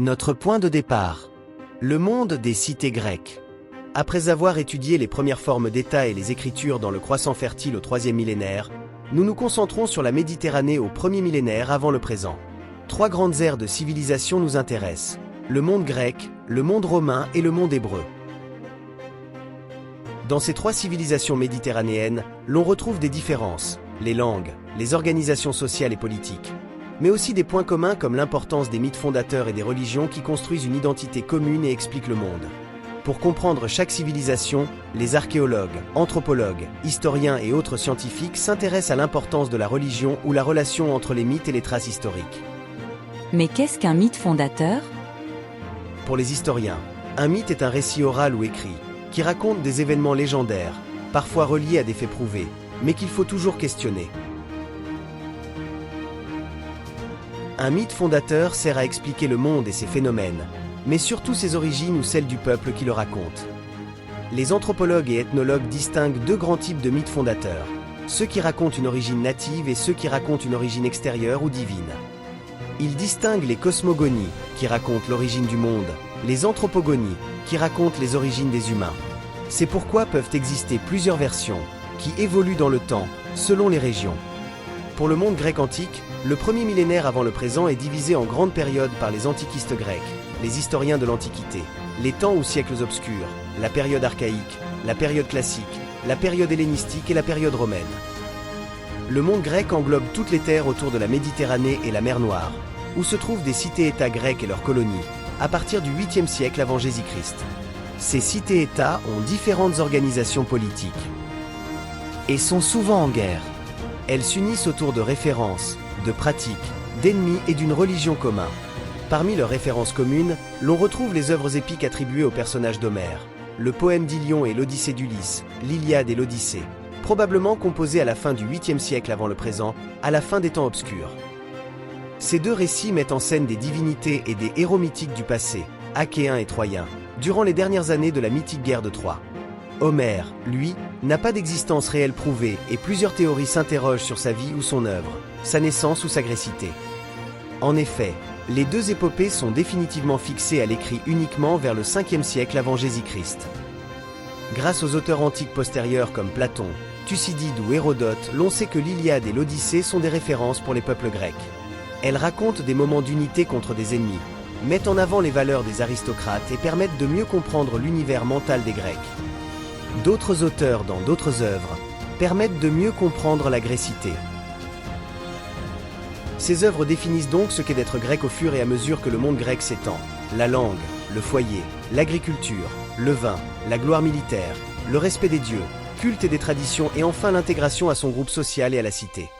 Notre point de départ. Le monde des cités grecques. Après avoir étudié les premières formes d'État et les écritures dans le croissant fertile au 3e millénaire, nous nous concentrons sur la Méditerranée au 1er millénaire avant le présent. 3 grandes ères de civilisation nous intéressent. Le monde grec, le monde romain et le monde hébreu. Dans ces 3 civilisations méditerranéennes, l'on retrouve des différences, les langues, les organisations sociales et politiques, mais aussi des points communs comme l'importance des mythes fondateurs et des religions qui construisent une identité commune et expliquent le monde. Pour comprendre chaque civilisation, les archéologues, anthropologues, historiens et autres scientifiques s'intéressent à l'importance de la religion ou la relation entre les mythes et les traces historiques. Mais qu'est-ce qu'un mythe fondateur ? Pour les historiens, un mythe est un récit oral ou écrit, qui raconte des événements légendaires, parfois reliés à des faits prouvés, mais qu'il faut toujours questionner. Un mythe fondateur sert à expliquer le monde et ses phénomènes, mais surtout ses origines ou celles du peuple qui le raconte. Les anthropologues et ethnologues distinguent 2 grands types de mythes fondateurs, ceux qui racontent une origine native et ceux qui racontent une origine extérieure ou divine. Ils distinguent les cosmogonies, qui racontent l'origine du monde, les anthropogonies, qui racontent les origines des humains. C'est pourquoi peuvent exister plusieurs versions, qui évoluent dans le temps, selon les régions. Pour le monde grec antique, le 1er millénaire avant le présent est divisé en grandes périodes par les antiquistes grecs, les historiens de l'Antiquité, les temps ou siècles obscurs, la période archaïque, la période classique, la période hellénistique et la période romaine. Le monde grec englobe toutes les terres autour de la Méditerranée et la mer Noire, où se trouvent des cités-États grecques et leurs colonies, à partir du 8e siècle avant Jésus-Christ. Ces cités-États ont différentes organisations politiques et sont souvent en guerre. Elles s'unissent autour de références, de pratiques, d'ennemis et d'une religion commune. Parmi leurs références communes, l'on retrouve les œuvres épiques attribuées aux personnages d'Homère, le poème d'Ilion et l'Odyssée d'Ulysse, l'Iliade et l'Odyssée, probablement composés à la fin du 8e siècle avant le présent, à la fin des temps obscurs. Ces 2 récits mettent en scène des divinités et des héros mythiques du passé, achéens et troyens, durant les dernières années de la mythique guerre de Troie. Homère, lui, n'a pas d'existence réelle prouvée et plusieurs théories s'interrogent sur sa vie ou son œuvre, sa naissance ou sa grécité. En effet, les 2 épopées sont définitivement fixées à l'écrit uniquement vers le 5e siècle avant Jésus-Christ. Grâce aux auteurs antiques postérieurs comme Platon, Thucydide ou Hérodote, l'on sait que l'Iliade et l'Odyssée sont des références pour les peuples grecs. Elles racontent des moments d'unité contre des ennemis, mettent en avant les valeurs des aristocrates et permettent de mieux comprendre l'univers mental des Grecs. D'autres auteurs dans d'autres œuvres permettent de mieux comprendre la grécité. Ces œuvres définissent donc ce qu'est d'être grec au fur et à mesure que le monde grec s'étend. La langue, le foyer, l'agriculture, le vin, la gloire militaire, le respect des dieux, culte et des traditions et enfin l'intégration à son groupe social et à la cité.